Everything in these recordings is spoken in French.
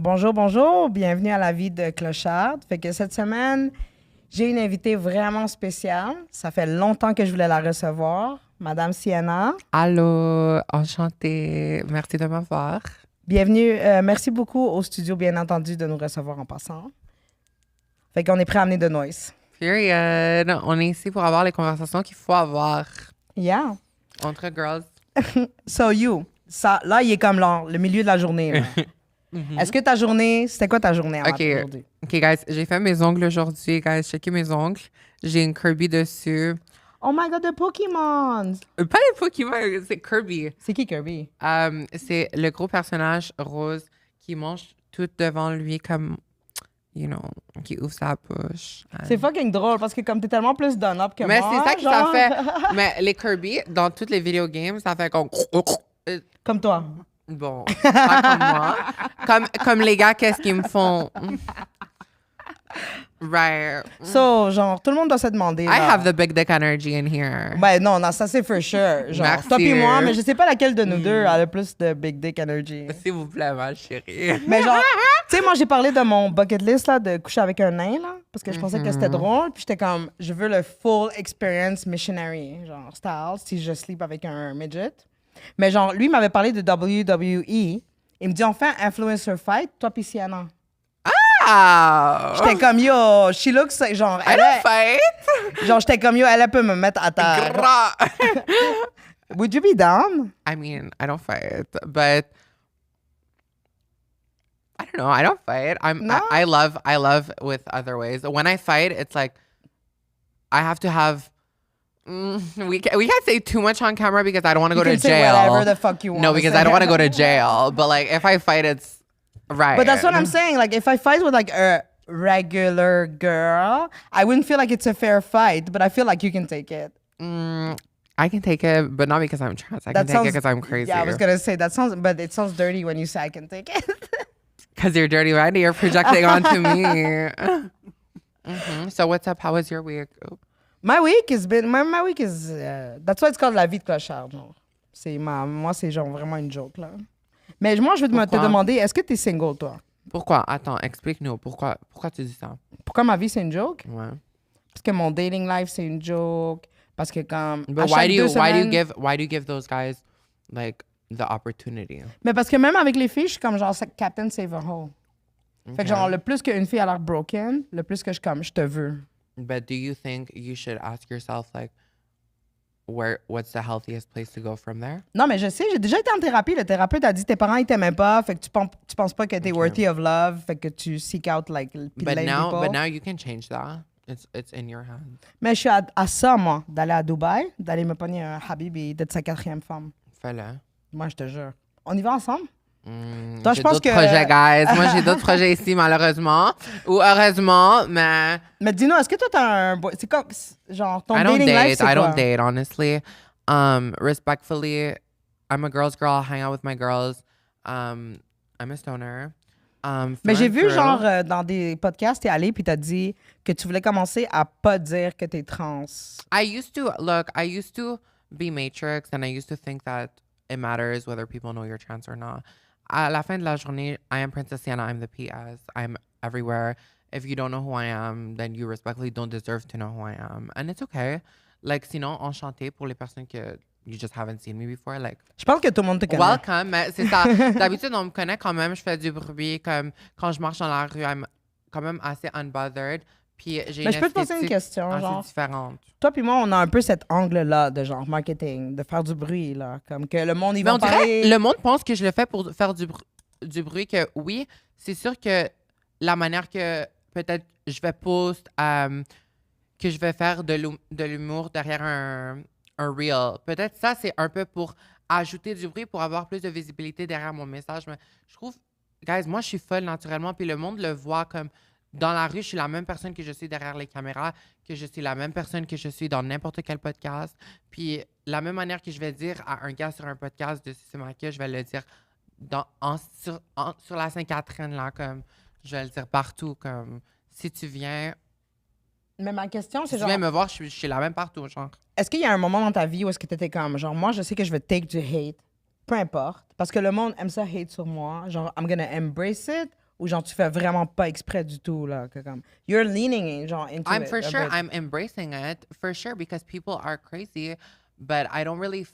Bonjour, bonjour. Bienvenue à la vie de Clocharde. Fait que cette semaine, j'ai une invitée vraiment spéciale. Ça fait longtemps que je voulais la recevoir. Madame Sienna. Allô, enchantée. Merci de m'avoir. Bienvenue. Merci beaucoup au Studio Bienentendu de nous recevoir en passant. Fait qu'on est prêt à amener de noise. Period. On est ici pour avoir les conversations qu'il faut avoir Yeah. entre girls. So you. Ça, là, il est comme le milieu de la journée. Là. Est-ce que ta journée, c'était quoi ta journée aujourd'hui? OK, guys, j'ai fait mes ongles aujourd'hui. Guys, checkez mes ongles. J'ai une Kirby dessus. Oh my God, de Pokémon! Pas les Pokémon, c'est Kirby. C'est qui Kirby? C'est le gros personnage rose qui mange tout devant lui comme, you know, qui ouvre sa bouche. C'est fucking drôle parce que comme t'es tellement plus done-up que Mais moi. c'est ça que genre... ça fait. Mais les Kirby, dans toutes les video games, ça fait comme... Comme toi. Bon, pas comme moi. Comme les gars, qu'est-ce qu'ils me font? Right. So, genre, tout le monde doit se demander. I Là. have the big dick energy in here. Ben non, ça c'est for sure. Genre, Merci. toi puis moi, mais je sais pas laquelle de nous deux a le plus de big dick energy. S'il vous plaît, ma chérie. Mais genre, tu sais, moi j'ai parlé de mon bucket list là, de coucher avec un nain, là, parce que je pensais que c'était drôle. Puis j'étais comme, je veux le full experience missionary, genre style, si je sleep avec un midget. Mais genre, lui m'avait parlé de WWE. Il me dit, on fait un influencer fight, toi puis Sienna. Ah! J'étais comme, yo, she looks, genre, I don't fight. genre, j'étais comme, yo, elle peut me mettre à terre. Gras. Would you be down? I mean, I don't fight, but I don't know. I don't fight. No? I love with other ways. When I fight, it's like I have to have. We can't say too much on camera because I don't want to go You to can say jail. whatever the fuck you want. No, because I don't want to go to jail. But like, if I fight, it's right. But that's what I'm saying. Like, if I fight with like a regular girl, I wouldn't feel like it's a fair fight. But I feel like you can take it. I can take it, but not because I'm trans. I can take it because I'm crazy. Yeah, I was gonna say that sounds, but it sounds dirty when you say I can take it. Because you're dirty, right? You're projecting onto me. So what's up? How was your week? My week has been. My week is. That's why it's called la vie de clochard. Genre. Moi, c'est genre vraiment une joke là. Mais moi, je veux te demander, est-ce que t'es single toi? Pourquoi? Attends, explique-nous. Pourquoi tu dis ça? Pourquoi ma vie c'est une joke? Ouais. Parce que mon dating life c'est une joke. Parce que comme. But why do you give those guys like the opportunity? Mais parce que même avec les filles, je suis comme genre Captain Save a Hoe. Fait que genre, le plus qu'une fille a l'air broken, le plus que je te veux. But do you think you should ask yourself like what's the healthiest place to go from there? Non, mais je sais, j'ai déjà été en thérapie. Le thérapeute a dit tes parents ils t'aimaient pas, fait que tu penses pas que t'es worthy of love, fait que tu seek out like But people. now you can change that. It's in your hands. Mais je suis à ça, moi, d'aller à Dubaï, d'aller me pogner un habibi, d'être sa 4e femme. Fais-le. Moi, je te jure. On y va ensemble? Toi, je pense que... projets, guys. Moi, j'ai d'autres projets ici, malheureusement. Ou heureusement, mais... Mais dis-nous, est-ce que toi, t'as un... C'est comme... Genre, ton dating life, c'est quoi? I don't date, honestly. Respectfully, I'm a girl's girl. I hang out with my girls. I'm a stoner. Mais j'ai vu, genre, dans des podcasts, t'es allé puis t'as dit que tu voulais commencer à pas dire que t'es trans. I used to be matrix and I used to think that it matters whether people know you're trans or not. À la fin de la journée, I am Princess Sienna. I'm the PS. I'm everywhere. If you don't know who I am, then you respectfully don't deserve to know who I am. And it's okay. Like, sinon, enchanté pour les personnes que you just haven't seen me before. Like, je pense que tout le monde te connaît. Welcome. Mais c'est ça. D'habitude, on me connaît quand même. Je fais du bruit. Comme quand je marche dans la rue, I'm quand même assez unbothered. Puis j'ai mais je peux te poser une question, genre. Différente. Toi puis moi, on a un peu cet angle-là de genre marketing, de faire du bruit, là. Comme que le monde, Mais on dirait, le monde pense que je le fais pour faire du bruit, que oui, c'est sûr que la manière que peut-être je vais post, que je vais faire de l'humour derrière un reel, peut-être ça, c'est un peu pour ajouter du bruit, pour avoir plus de visibilité derrière mon message. Mais je trouve, guys, moi, je suis folle naturellement, puis le monde le voit comme... Dans la rue, je suis la même personne que je suis derrière les caméras, que je suis la même personne que je suis dans n'importe quel podcast. Puis la même manière que je vais dire à un gars sur un podcast de c'est maquillage, je vais le dire sur la Sainte-Catherine, là, comme je vais le dire partout, comme si tu viens... Mais ma question, c'est si tu viens me voir, je suis la même partout, genre. Est-ce qu'il y a un moment dans ta vie où est-ce que tu étais comme, genre, moi, je sais que je vais take du hate, peu importe, parce que le monde aime ça hate sur moi, genre, I'm gonna embrace it, ou genre tu fais vraiment pas exprès du tout, là, que comme, you're leaning genre into I'm it for a sure, bit. I'm embracing it, for sure, because people are crazy, but I don't really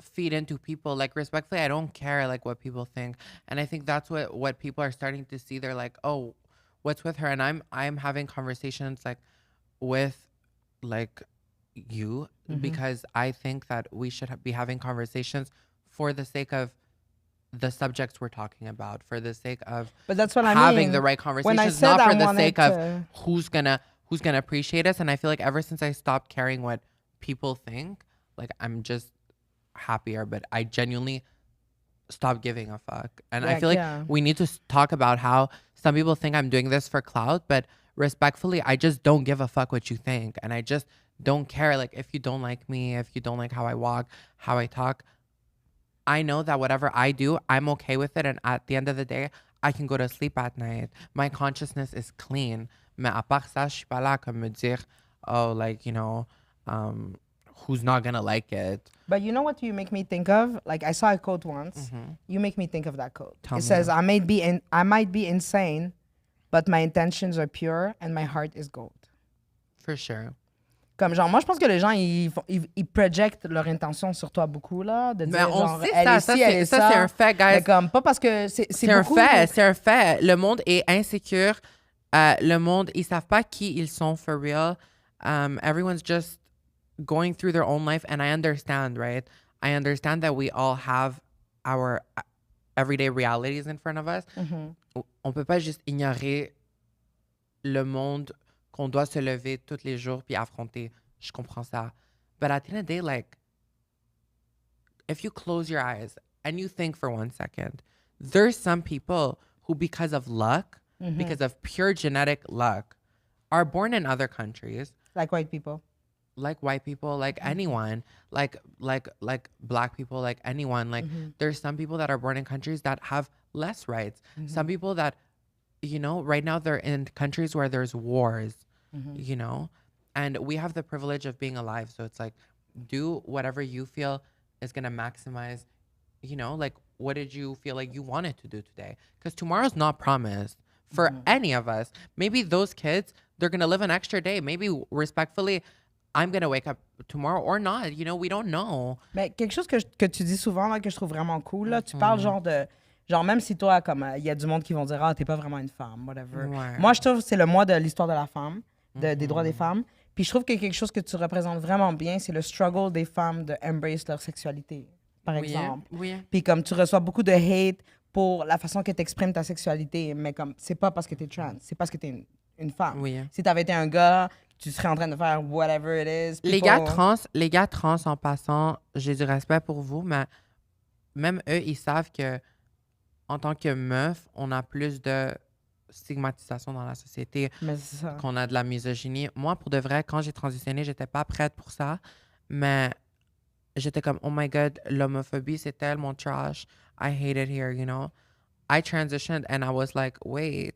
feed into people. Like, respectfully, I don't care, like, what people think. And I think that's what people are starting to see. They're like, oh, what's with her? And I'm having conversations, like, with, like, you, because I think that we should be having conversations for the sake of the subjects we're talking about, for the sake of But that's what having I mean. the right When I conversations, said not for I the wanted sake of to... who's gonna appreciate us. And I feel like ever since I stopped caring what people think, like, I'm just happier, but I genuinely stopped giving a fuck. And I feel like we need to talk about how some people think I'm doing this for clout, but respectfully, I just don't give a fuck what you think. And I just don't care. Like, if you don't like me, if you don't like how I walk, how I talk, I know that whatever I do, I'm okay with it. And at the end of the day, I can go to sleep at night. My consciousness is clean. Mais à part ça, je suis pas là comme me dire, oh, like, you know, who's not gonna like it. But you know what you make me think of? Like, I saw a quote once. You make me think of that quote. It says, I might be insane, but my intentions are pure and my heart is gold. For sure. Comme genre, moi, je pense que les gens, ils projectent leur intention sur toi beaucoup, là. De dire, on genre, sait elle est ci, elle est ça. Ça, c'est un fait, guys. Mais comme, pas parce que c'est un beaucoup. fait, c'est un fait. Le monde est insécure. Le monde, ils savent pas qui ils sont, for real. Everyone's just going through their own life, and I understand, right? I understand that we all have our everyday realities in front of us. On peut pas juste ignorer le monde qu'on doit se lever tous les jours puis affronter. Je comprends ça. But at the end of the day, like, if you close your eyes and you think for 1 second, there's some people who, because of luck, because of pure genetic luck, are born in other countries. Like white people. Like white people, like anyone, like black people, like anyone. Like, there's some people that are born in countries that have less rights. Some people that, you know, right now they're in countries where there's wars, you know, and we have the privilege of being alive. So it's like, do whatever you feel is going to maximize, you know, like, what did you feel like you wanted to do today? Because tomorrow's not promised for any of us. Maybe those kids, they're going to live an extra day. Maybe, respectfully, I'm going to wake up tomorrow or not. You know, we don't know. Mais quelque chose que tu dis souvent, là, que je trouve vraiment cool, là, tu parles genre de... Genre, même si toi, comme, il y a du monde qui vont dire, ah, t'es pas vraiment une femme, whatever. Ouais. Moi, je trouve que c'est le mois de l'histoire de la femme, des droits des femmes. Puis je trouve que quelque chose que tu représentes vraiment bien, c'est le struggle des femmes de embrace leur sexualité, par exemple. Oui. Puis comme tu reçois beaucoup de hate pour la façon que tu exprimes ta sexualité, mais comme, c'est pas parce que t'es trans, c'est parce que t'es une femme. Oui. Si t'avais été un gars, tu serais en train de faire whatever it is. Les gars trans, en passant, j'ai du respect pour vous, mais même eux, ils savent que en tant que meuf, on a plus de stigmatisation dans la société, qu'on a de la misogynie. Moi, pour de vrai, quand j'ai transitionné, j'étais pas prête pour ça, mais j'étais comme, oh my God, l'homophobie, c'est tellement trash. I hate it here, you know? I transitioned and I was like, wait...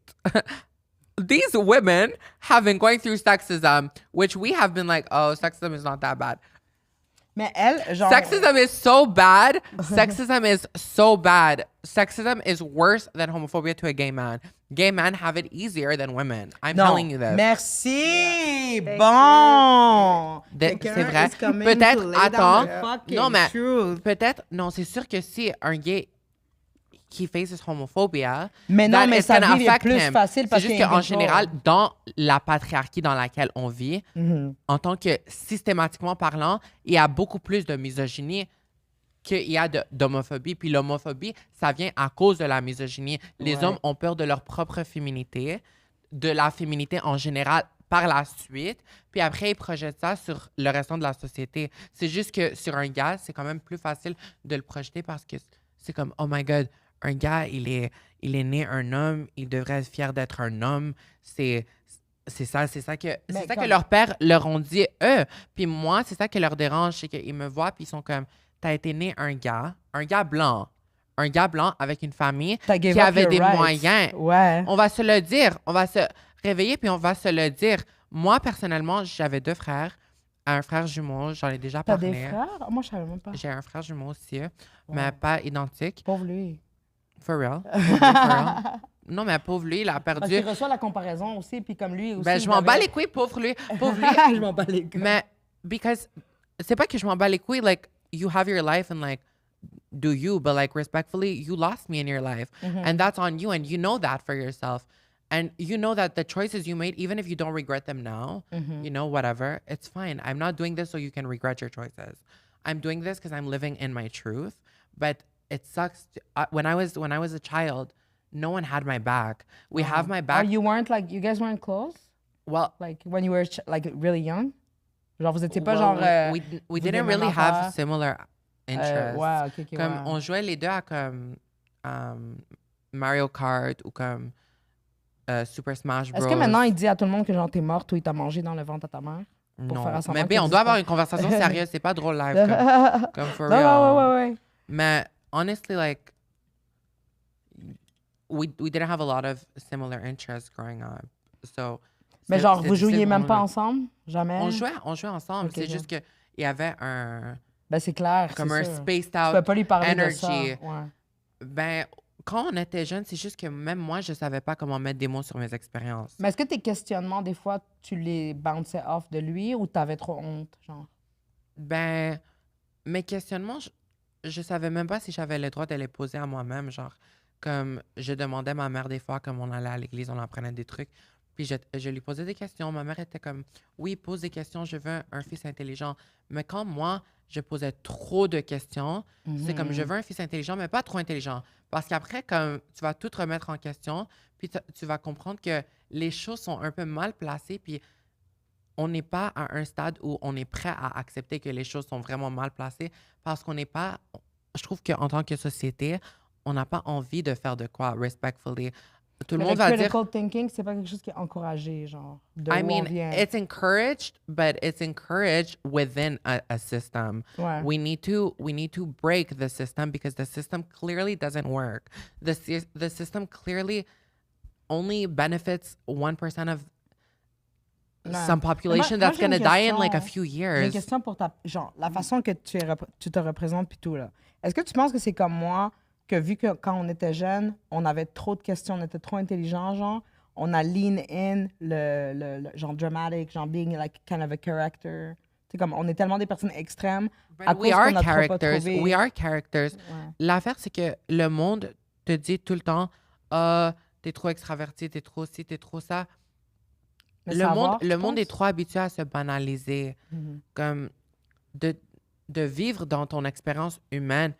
These women have been going through sexism, which we have been like, oh, sexism is not that bad. Mais elle, genre... Sexism is so bad. Sexism is so bad. Sexism is worse than homophobia to a gay man. Gay men have it easier than women. I'm telling you this. Merci! Yeah. Bon! C'est vrai. Peut-être, attends. Non, mais peut-être, non, c'est sûr que si un gay qui faces homophobia, mais non, mais sa vie est plus facile parce que c'est juste qu'en général, dans la patriarchie dans laquelle on vit, en tant que systématiquement parlant, il y a beaucoup plus de misogynie qu'il y a d'homophobie. Puis l'homophobie, ça vient à cause de la misogynie. Les hommes ont peur de leur propre féminité, de la féminité en général par la suite, puis après, ils projettent ça sur le restant de la société. C'est juste que sur un gars, c'est quand même plus facile de le projeter parce que c'est comme, oh my God, un gars, il est né un homme, il devrait être fier d'être un homme. C'est ça que leurs pères leur ont dit, eux. Puis moi, c'est ça qui leur dérange, c'est qu'ils me voient, puis ils sont comme, t'as été né un gars blanc avec une famille qui avait des moyens. Ouais. On va se le dire, on va se réveiller, puis on va se le dire. Moi, personnellement, j'avais 2 frères. Un frère jumeau, j'en ai déjà parlé. T'as des frères? Moi, je savais même pas. J'ai un frère jumeau aussi, mais pas identique. Pauvre lui. For real. For real. Non, mais pauvre lui, il a Parce perdu. qu'il reçoit la comparaison aussi, puis comme lui aussi. Ben, je m'en bats les couilles, pauvre lui. Pauvre lui. Je m'en bats les couilles. Mais, because, c'est pas que je m'en bats les couilles, like, you have your life and, like, do you, but, like, respectfully, you lost me in your life. And that's on you, and you know that for yourself. And you know that the choices you made, even if you don't regret them now, you know, whatever, it's fine. I'm not doing this so you can regret your choices. I'm doing this because I'm living in my truth. But it sucks. When I was a child, no one had my back. We have my back. Oh, you weren't like, you guys weren't close? Well, Like when you were like really young? Genre vous étiez pas well, genre. we vous didn't des really mêmes have affaires? similar interests. Ouais, ok, ok, Comme ouais. on jouait les deux à comme Mario Kart ou comme Super Smash Bros. Est-ce que maintenant il dit à tout le monde que genre t'es morte ou il t'a mangé dans le ventre à ta mère? Pour Non, faire à semblant mais qu'il bien, on dise doit pas. avoir une conversation sérieuse. C'est pas drôle live. Comme for Non, real. ouais. Mais honestly, like, we didn't have a lot of similar interests growing up. So, Mais genre, c'est vous difficile jouiez pour même nous, pas là. ensemble? Jamais? On jouait ensemble. Ok, C'est ok. juste qu'il y avait un, Ben c'est clair, comme c'est un sûr. spaced Tu out peux pas lui parler de energy. ça. Ouais. Ben, quand on était jeune, c'est juste que même moi, je savais pas comment mettre des mots sur mes expériences. Mais est-ce que tes questionnements, des fois, tu les bounçais off de lui ou t'avais trop honte, genre? Ben, mes questionnements, je savais même pas si j'avais le droit de les poser à moi-même. Genre, comme je demandais à ma mère des fois, comme on allait à l'église, on apprenait des trucs. Puis je lui posais des questions. Ma mère était comme, oui, pose des questions, je veux un fils intelligent. Mais quand moi, je posais trop de questions, c'est comme, je veux un fils intelligent, mais pas trop intelligent. Parce qu'après, comme, tu vas tout remettre en question, puis tu vas comprendre que les choses sont un peu mal placées, puis on n'est pas à un stade où on est prêt à accepter que les choses sont vraiment mal placées parce qu'on n'est pas... Je trouve qu'en tant que société, on n'a pas envie de faire de quoi, respectfully. Tout le Mais monde le va dire... critical thinking, c'est pas quelque chose qui est encouragé, genre, de I où mean, on vient. it's encouraged, but it's encouraged within a system. Ouais. We need to break the system because the system clearly doesn't work. The system clearly only benefits 1% of some population that's j'ai une going to die in question. like a few J'ai une years. question pour genre, la façon que tu te représentes puis tout, là. Est-ce que tu penses que c'est comme moi, que vu que quand on était jeune, on avait trop de questions, on était trop intelligent, genre, on a lean in le genre dramatic, genre being like kind of a character. C'est comme, on est tellement des personnes extrêmes à cause We are qu'on a trop pas characters. trouvé. We are characters. Ouais. L'affaire, c'est que le monde te dit tout le temps, ah, t'es trop extraverti, t'es trop ci, t'es trop ça. Mais Le monde est trop habitué à se banaliser. Comme de vivre dans ton expérience humaine,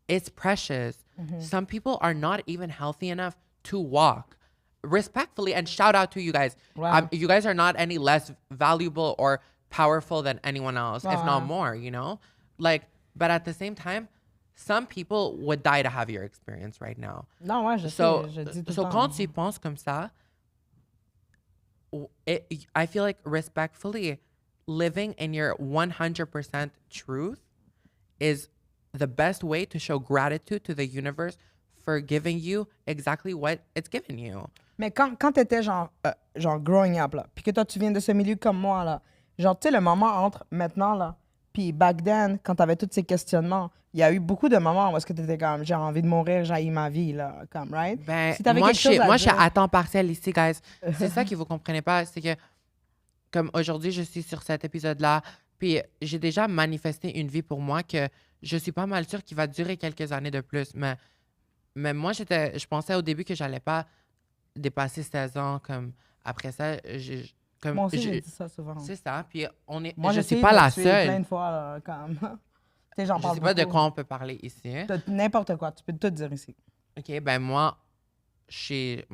it's precious. Some people are not even healthy enough to walk. Respectfully, and shout out to you guys. Wow. You guys are not any less valuable or powerful than anyone else, if not Wow. more, you know? Like, but at the same time, some people would die to have your experience right now. Non, ouais, je So, sais, je dis tout le so temps. quand tu y penses comme ça, I feel like respectfully, living in your 100% truth is the best way to show gratitude to the universe for giving you exactly what it's given you. Mais quand t'étais genre growing up, là, puis que toi, tu viens de ce milieu comme moi, là, genre, tu sais, le moment entre maintenant, là, puis back then, quand t'avais tous ces questionnements, il y a eu beaucoup de moments où est-ce que t'étais comme, j'ai envie de mourir, j'ai ma vie, là, comme, right? Ben, Si t'avais moi, quelque chose à je suis dire- à temps partiel ici, guys. C'est ça que vous comprenez pas. C'est que, comme aujourd'hui, je suis sur cet épisode-là, puis j'ai déjà manifesté une vie pour moi que je suis pas mal sûre qu'il va durer quelques années de plus. Mais moi, je pensais au début que j'allais pas dépasser 16 ans. Comme, après ça, comme, Moi aussi, j'ai dit ça souvent. c'est ça. Puis Moi, je j'ai suis essayé pas de me la tuer plein seule. de fois, là, comme... tu sais, j'en Je parle sais pas de beaucoup. quoi on peut parler ici. N'importe quoi, tu peux tout dire ici. OK, ben moi, j'ai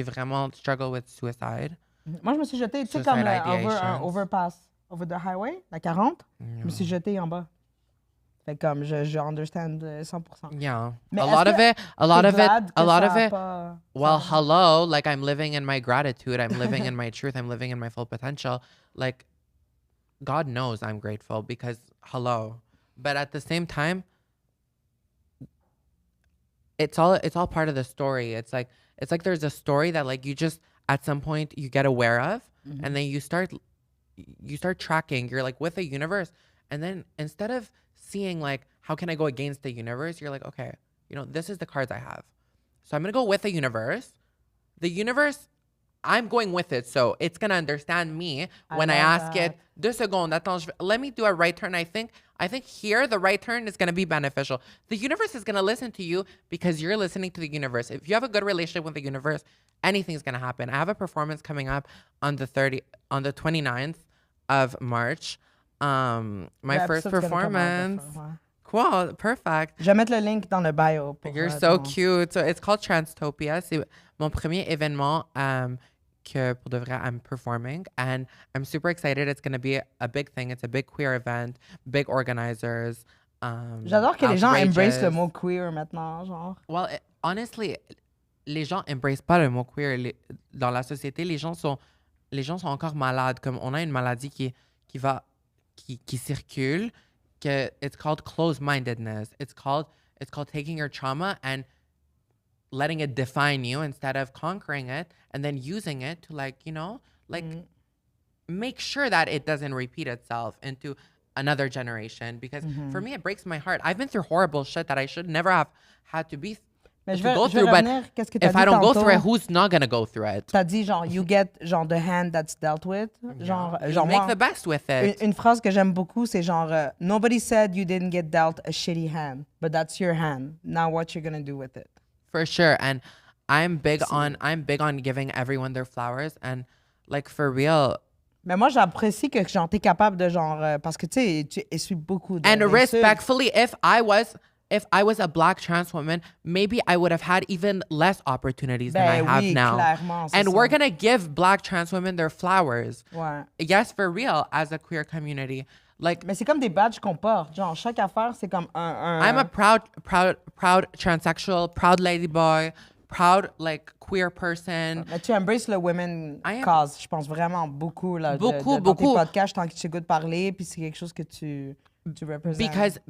vraiment struggle with suicide. Moi, je me suis jetée, tu sais, Suicide comme ideations. overpass, over the highway, la 40, je me suis jetée en bas. Fait que comme, je understand 100%. Yeah. Mais a est-ce lot que of it, a lot t'es of it, glad a que lot ça of a it. pas- Well, ça- hello, like I'm living in my gratitude. I'm living in my truth. I'm living in my full potential. Like, God knows I'm grateful because hello. But at the same time, it's all part of the story. It's like there's a story that like you just at some point you get aware of, and then you start tracking. You're like with the universe, and then instead of seeing like how can I go against the universe, you're like, okay, you know, this is the cards I have. So I'm going to go with the universe. The universe, I'm going with it. So it's going to understand me when I ask it. 2 secondes, attends, let me do a right turn. I think here the right turn is going to be beneficial. The universe is going to listen to you because you're listening to the universe. If you have a good relationship with the universe, anything's going to happen. I have a performance coming up on the 29th of March. My first performance. Cool, perfect. Je vais mettre le link dans le bio. You're so cute. So it's called Transtopia. C'est mon premier événement que pour de vrai I'm performing, and I'm super excited. It's going to be a big thing. It's a big queer event, big organizers. J'adore que les gens embrace le mot queer maintenant, genre. Well, honestly, les gens embrace pas le mot queer. Dans la société, les gens sont encore malades. Comme on a une maladie qui circule. It's called closed-mindedness. It's called taking your trauma and letting it define you instead of conquering it and then using it to make sure that it doesn't repeat itself into another generation. Because for me, it breaks my heart. I've been through horrible shit that I should never have had to go through. But if I don't go through it, who's not gonna go through it? T'as dit genre you get genre the hand that's dealt with. Genre make the best with it. Une phrase que j'aime beaucoup, c'est genre nobody said you didn't get dealt a shitty hand, but that's your hand. Now what you're gonna do with it? For sure. And I'm big on giving everyone their flowers, and like for real. Mais moi j'apprécie que genre t'es capable de genre parce que tu essuies beaucoup de and respectfully, if I was a black trans woman, maybe I would have had even less opportunities than I have now. Clairement, and we're going to give black trans women their flowers. Ouais. Yes, for real, as a queer community. Like, mais c'est comme des badges qu'on porte. Genre, chaque affaire, c'est comme un... I'm a proud transsexual, proud ladyboy, proud, like, queer person. Mais tu embraces le women cause, je pense vraiment beaucoup. Là, beaucoup. Dans tes podcasts, tant que tu goûtes parler, puis c'est quelque chose que tu represent.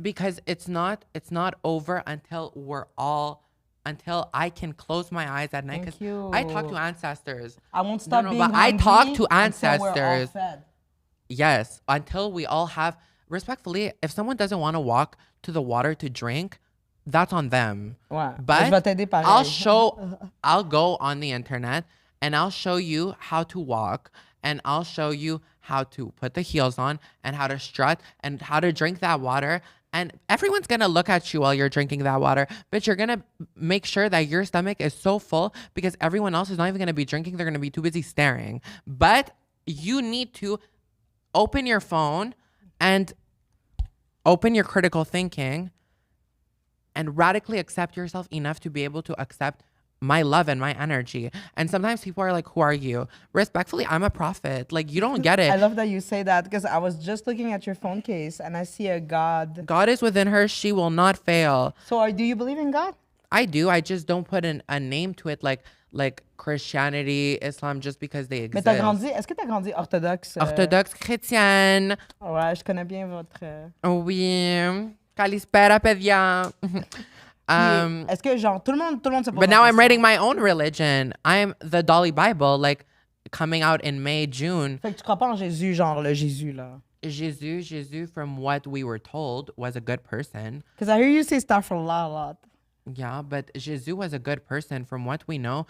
Because it's not over until I can close my eyes at night. Thank you. I talk to ancestors. I won't stop being hungry I talk to ancestors. Until we're all fed. Yes, until we all have, respectfully, if someone doesn't want to walk to the water to drink, that's on them. Ouais. But je vais t'aider pareil. I'll go on the internet and I'll show you how to walk, and I'll show you how to put the heels on and how to strut and how to drink that water. And everyone's going to look at you while you're drinking that water, but you're going to make sure that your stomach is so full because everyone else is not even going to be drinking. They're going to be too busy staring. But you need to open your phone and open your critical thinking and radically accept yourself enough to be able to accept my love and my energy. And sometimes people are like, who are you? Respectfully, I'm a prophet. Like, you don't get it. I love that you say that because I was just looking at your phone case and I see a God. God is within her. She will not fail. So do you believe in God? I do. I just don't put a name to it like Christianity, Islam, just because they exist. Mais est-ce que t'as grandi orthodoxe? Orthodoxe chrétienne. Ouais, je connais bien votre... Oui. Kalispera, pedia. Est-ce que genre tout le monde se pose But now I'm writing my own religion. I'm the Dolly Bible, like coming out in May, June. Fait que tu crois pas en Jésus, genre le Jésus là. Jesus, from what we were told, was a good person. Because I hear you say stuff a lot. Yeah, but Jesus was a good person. From what we know,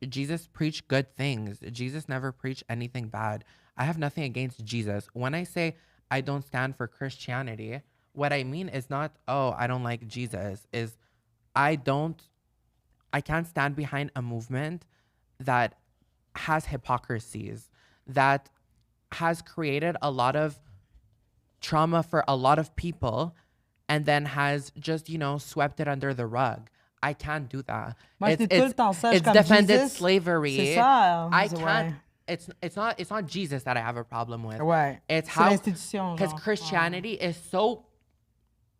Jesus preached good things. Jesus never preached anything bad. I have nothing against Jesus. When I say I don't stand for Christianity, what I mean is not, I don't like Jesus, is I can't stand behind a movement that has hypocrisies, that has created a lot of trauma for a lot of people, and then has just, swept it under the rug. I can't do that. It's defended slavery. C'est ça. I can't. It's not Jesus that I have a problem with. Ouais. It's how, l'institution. Because Christianity is so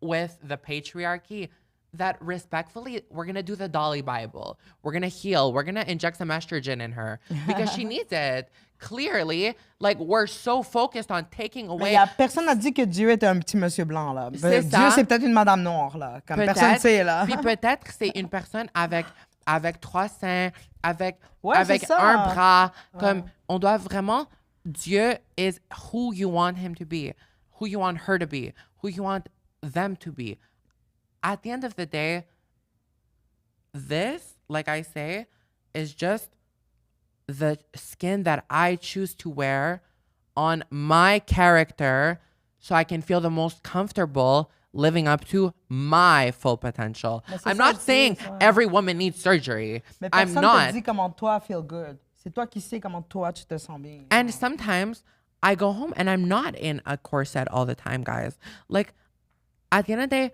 with the patriarchy that respectfully, we're going to do the Dolly Bible. We're going to heal. We're going to inject some estrogen in her because she needs it. Clearly, like, we're so focused on taking away. Personne n'a dit que Dieu est un petit monsieur blanc, là. Dieu, ça. c'est peut-être une madame noire, là. Comme personne ne sait, là. Puis peut-être c'est une personne avec 3 seins, avec ça. un bras. Comme, on doit vraiment... Dieu is who you want him to be, who you want her to be, who you want them to be. At the end of the day, this like I say, is just the skin that I choose to wear on my character so I can feel the most comfortable living up to my full potential. I'm not saying every woman needs surgery. Mais I'm personne not. te dit comment toi feel good. C'est toi qui sais comment toi tu te sens bien. And sometimes I go home and I'm not in a corset all the time, guys. Like, at the end of the day,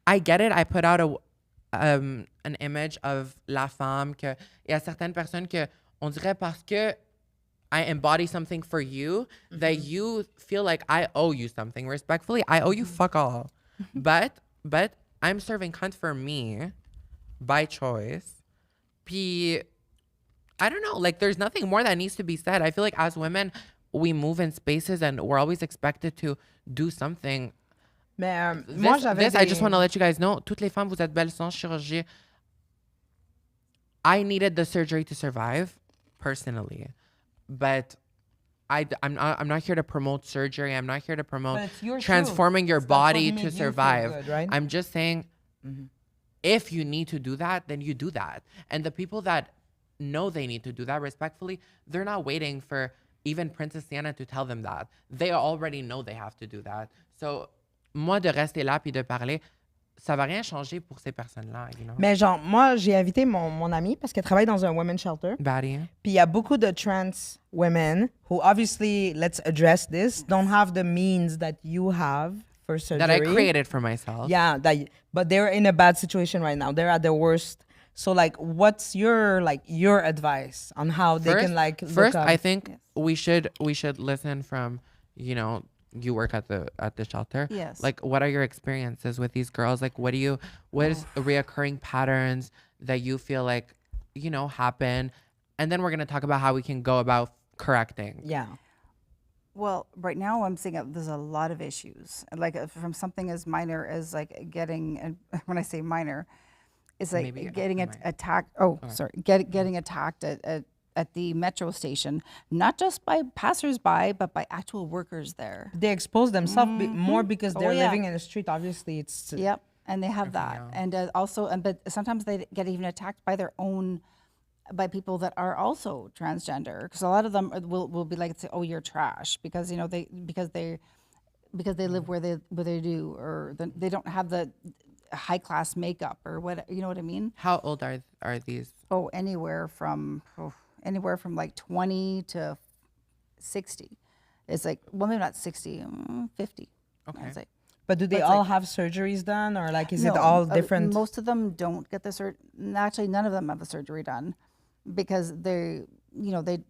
I get it. I put out an image of la femme que il y a certaines personnes que on dirait parce que I embody something for you that you feel like I owe you something. Respectfully, I owe you fuck all. But I'm serving cunt for me by choice. Puis, I don't know. Like, there's nothing more that needs to be said. I feel like as women, we move in spaces and we're always expected to do something. Mais moi, j'avais I just want to let you guys know, toutes les femmes, vous êtes belles sans chirurgie. I needed the surgery to survive, personally. But I'm not here to promote surgery. I'm not here to promote transforming your body to survive. Good, right? I'm just saying, if you need to do that, then you do that. And the people that know they need to do that, respectfully, they're not waiting for even Princess Sienna to tell them that. They already know they have to do that. So, moi, de rester là puis de parler, ça va rien changer pour ces personnes-là, you know? Mais genre, moi, j'ai invité mon amie parce qu'elle travaille dans un women's shelter. Baddie. Puis il y a beaucoup de trans women who obviously, let's address this, don't have the means that you have for surgery. That I created for myself. Yeah, but they're in a bad situation right now. They're at their worst. So like, what's your advice on how they can like look First, up? I think we should listen from, you know, you work at the shelter. Yes. Like, what are your experiences with these girls? Like, what is reoccurring patterns that you feel like, you know, happen? And then we're going to talk about how we can go about correcting. Yeah. Well, right now I'm seeing there's a lot of issues. Like from something as minor as like getting, and when I say minor, it's like Maybe getting attacked. Oh, sorry. Getting attacked at the metro station, not just by passersby, but by actual workers there. They expose themselves more because they're living in the street. Obviously, it's... Yep, and they have that. And but sometimes they get even attacked by by people that are also transgender. Because a lot of them will be like, say, oh, you're trash. Because, you know, because they live where they do, or they don't have the high class makeup or what, you know what I mean? How old are these? Oh, anywhere from like 20 to 60. It's like, well, maybe not 60, 50. Okay. Like, but do they all have surgeries done, or like is it all different? Most of them don't get the surgery. Actually, none of them have the surgery done because they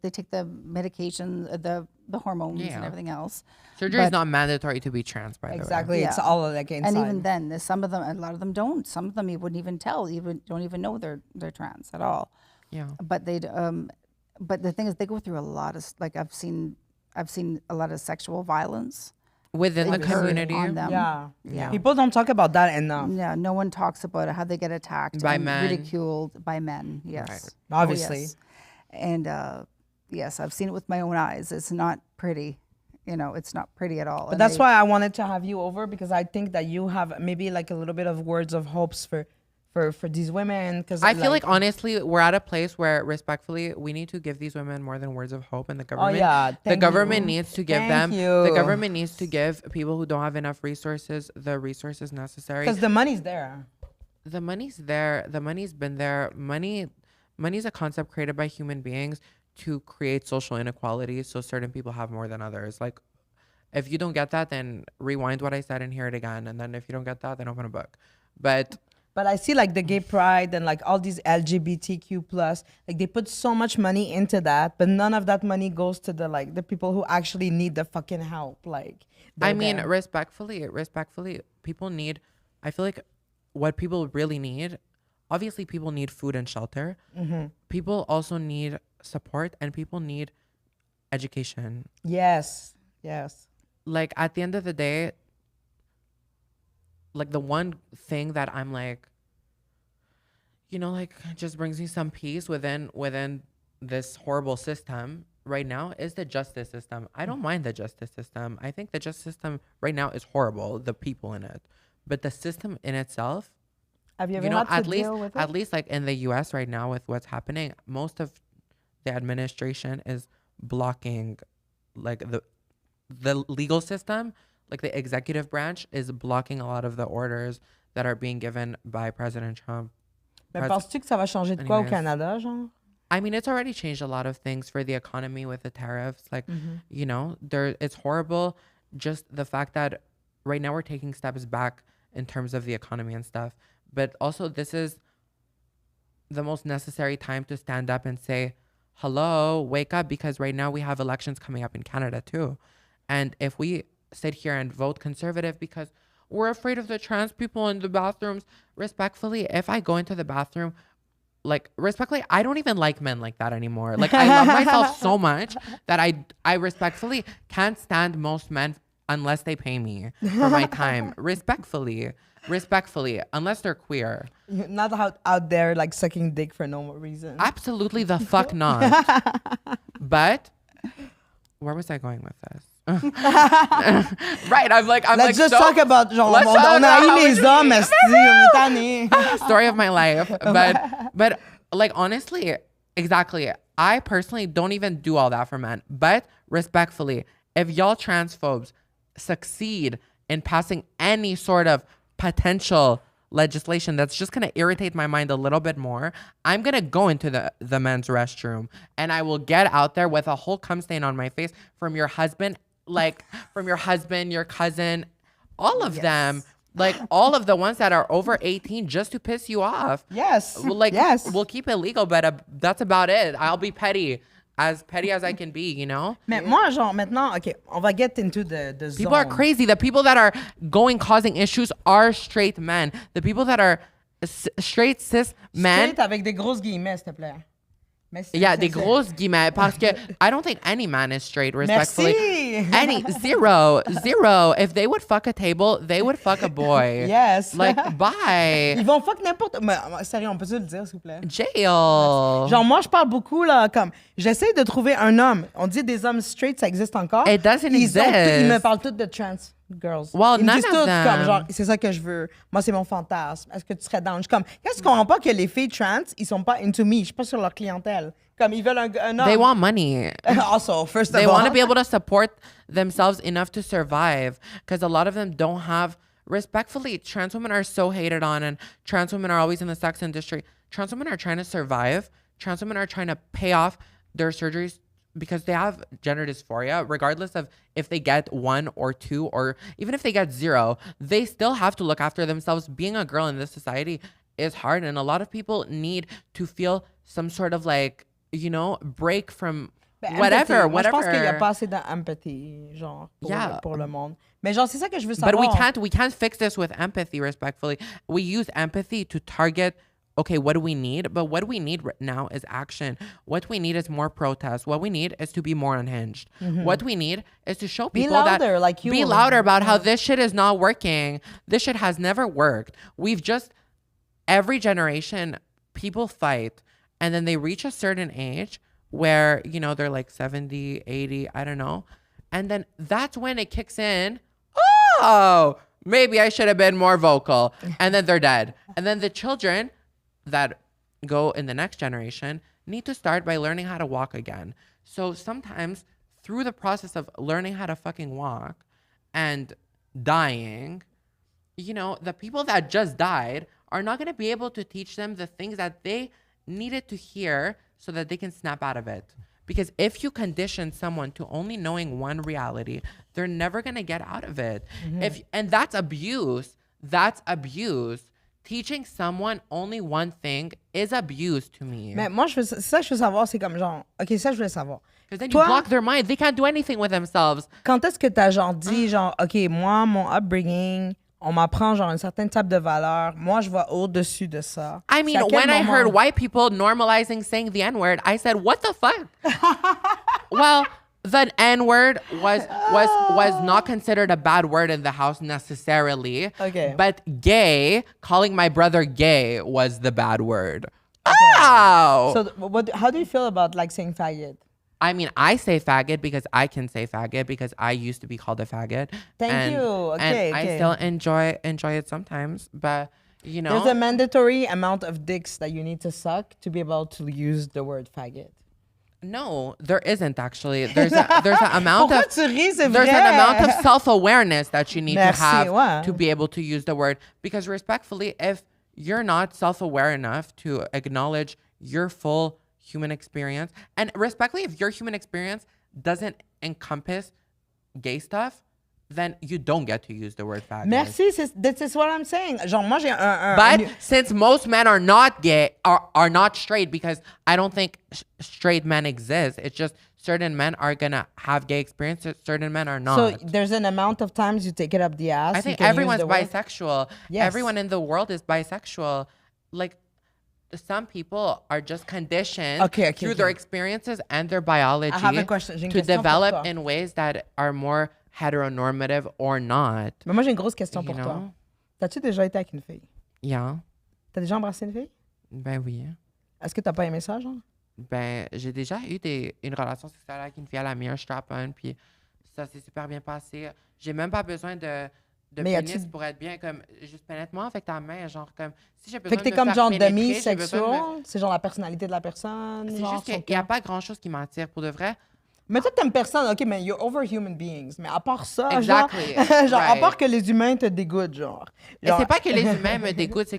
take the medication, the hormones and everything else. Surgery is not mandatory to be trans, by the way. Exactly, it's all like inside. And even then, a lot of them don't. Some of them you wouldn't even tell, don't even know they're trans at all. Yeah. But but the thing is, they go through a lot of, like, I've seen a lot of sexual violence within the occurred community. on them. Yeah. People don't talk about that enough. Yeah, no one talks about how they get attacked by and men, ridiculed by men. Yes, right. Obviously. Oh, yes. And yes, I've seen it with my own eyes. It's not pretty. You know, it's not pretty at all. But that's why I wanted to have you over, because I think that you have maybe like a little bit of words of hopes for these women. Because I feel like honestly, we're at a place where, respectfully, we need to give these women more than words of hope, and the government needs to give them. The government needs to give people who don't have enough resources the resources necessary. Because the money's there. The money's there. The money's been there. Money is a concept created by human beings to create social inequality, so certain people have more than others. Like, if you don't get that, then rewind what I said and hear it again. And then if you don't get that, then open a book. But I see like the gay pride and like all these LGBTQ plus, like they put so much money into that, but none of that money goes to the people who actually need the fucking help. Like, I mean, respectfully, people need, I feel like what people really need, obviously people need food and shelter. Mm-hmm. People also need support, and people need education. Yes. Like, at the end of the day, like, the one thing that I'm like, you know, like, just brings me some peace within this horrible system right now is the justice system. I don't mind the justice system. I think the justice system right now is horrible, the people in it. But the system in itself, Have you ever You know, had to deal with it? at least like in the US right now with what's happening, most of the administration is blocking like the legal system, like the executive branch is blocking a lot of the orders that are being given by President Trump. Mais penses-tu que ça va changer de quoi au Anyways. Canada, genre? I mean, it's already changed a lot of things for the economy with the tariffs. Like, you know, it's horrible. Just the fact that right now we're taking steps back in terms of the economy and stuff. But also, this is the most necessary time to stand up and say, hello, wake up, because right now we have elections coming up in Canada too. And if we sit here and vote conservative because we're afraid of the trans people in the bathrooms, respectfully, if I go into the bathroom, like respectfully, I don't even like men like that anymore. Like I love myself so much that I respectfully can't stand most men unless they pay me for my time. Respectfully, unless they're queer. You're not out there like sucking dick for no reason. Absolutely the fuck not. But where was I going with this? Right, Let's just talk about genre, on a eu les hommes, esti, on est tanné. Story of my life. But like honestly, exactly. I personally don't even do all that for men. But respectfully, if y'all transphobes succeed in passing any sort of potential legislation that's just going to irritate my mind a little bit more, I'm going to go into the men's restroom and I will get out there with a whole cum stain on my face from your husband, your cousin, all of them, like all of the ones that are over 18 just to piss you off. Yes. Yes. We'll keep it legal, but that's about it. I'll be petty as I can be, you know? Mais moi, genre, maintenant, OK, on va get into the zone. People are crazy. The people that are causing issues are straight men. The people that are straight cis men. Straight avec des grosses guillemets, s'il te plaît. Yeah, des grosses guillemets. Parce que I don't think any man is straight, respectfully. Merci. Zero. If they would fuck a table, they would fuck a boy. Yes. Like, bye. Ils vont fuck n'importe... Mais, sérieux, on peut-tu le dire, s'il vous plaît? Jail. Genre, moi, je parle beaucoup, là, comme... J'essaie de trouver un homme. On dit des hommes straight, ça existe encore. It doesn't exist. Ils me parlent tous de trans girls. Well, ils me none disent of tous, them. comme, genre, c'est ça que je veux. Moi, c'est mon fantasme. Est-ce que tu serais down? Je suis comme, qu'est-ce qu'on comprend pas que les filles trans, ils sont pas into me. Je suis pas sur leur clientèle. Comme, ils veulent un homme. They want money. Also, first of all. They want to be able to support themselves enough to survive, because a lot of them don't have, respectfully, trans women are so hated on, and trans women are always in the sex industry. Trans women are trying to survive. Trans women are trying to pay off their surgeries because they have gender dysphoria, regardless of if they get 1 or 2, or even if they get 0, they still have to look after themselves. Being a girl in this society is hard, and a lot of people need to feel some sort of like, you know, break from whatever. Moi, je pense qu'il y a pas assez d'empathy, genre, pour le monde. Mais genre, c'est ça que je veux savoir. But we can't fix this with empathy, respectfully. We use empathy to target, okay, what do we need? But what we need right now is action. What we need is more protest. What we need is to be more unhinged. What we need is to show people be louder about how this shit is not working. This shit has never worked. Every generation, people fight, and then they reach a certain age where, you know, they're like 70, 80, I don't know. And then that's when it kicks in. Oh, maybe I should have been more vocal. And then they're dead. And then the children that go in the next generation need to start by learning how to walk again. So sometimes through the process of learning how to fucking walk and dying, you know, the people that just died are not going to be able to teach them the things that they needed to hear so that they can snap out of it. Because if you condition someone to only knowing one reality, they're never going to get out of it. And that's abuse. That's abuse. Teaching someone only one thing is abuse to me. Mais moi, c'est ça que je veux savoir, c'est comme genre, OK, ça je voulais savoir. Because then you block their mind. They can't do anything with themselves. Quand est-ce que t'as genre dit, genre, OK, moi, mon upbringing, on m'apprend genre une certaine type de valeur. Moi, je vois au-dessus de ça. I mean, when I heard white people normalizing saying the N-word, I said, what the fuck? Well, the N-word was not considered a bad word in the house necessarily. Okay. But gay, calling my brother gay was the bad word. Okay. Ow! So how do you feel about like saying faggot? I mean, I say faggot because I can say faggot because I used to be called a faggot. Thank you. Okay, and I still enjoy it sometimes. But You know? There's a mandatory amount of dicks that you need to suck to be able to use the word faggot. No, there isn't actually. There's an amount Pourquoi of tu ris, c'est there's vrai? an amount of self-awareness that you need Merci, to have ouais. to be able to use the word. Because respectfully, if you're not self-aware enough to acknowledge your full human experience, and respectfully, if your human experience doesn't encompass gay stuff, then you don't get to use the word faggot. Merci, that's what I'm saying. Genre, moi, j'ai But since most men are not gay, are not straight, because I don't think straight men exist. It's just certain men are gonna have gay experiences, certain men are not. So there's an amount of times you take it up the ass. I you think can use everyone's the word. bisexual. Yes. Everyone in the world is bisexual. Like, some people are just conditioned through their experiences and their biology I have a question. J'ai une to question pour develop toi. in ways that are more heteronormative or not. Mais moi, j'ai une grosse question You pour toi. know? T'as-tu déjà été avec une fille? Yeah. T'as déjà embrassé une fille? Ben oui. Est-ce que t'as pas aimé ça, genre? Ben, j'ai déjà eu une relation sexuelle avec une fille, elle a mis un strap-on, puis ça s'est super bien passé. J'ai même pas besoin de Mais pénis pour être bien, comme, juste pénètre-moi avec ta main, genre, comme, si j'ai besoin Fait que t'es de me comme faire genre pénétrer, j'ai demi-sexuel? besoin de me- C'est genre la personnalité de la personne? C'est genre, juste son qu'il n'y a cœur? pas grand-chose qui m'attire, pour de vrai. Mais toi, t'aimes personne. OK, mais you're over human beings. Mais à part ça, Exactly. genre à Right. part que les humains te dégoûtent, genre. Et c'est pas que les humains me dégoûtent, c'est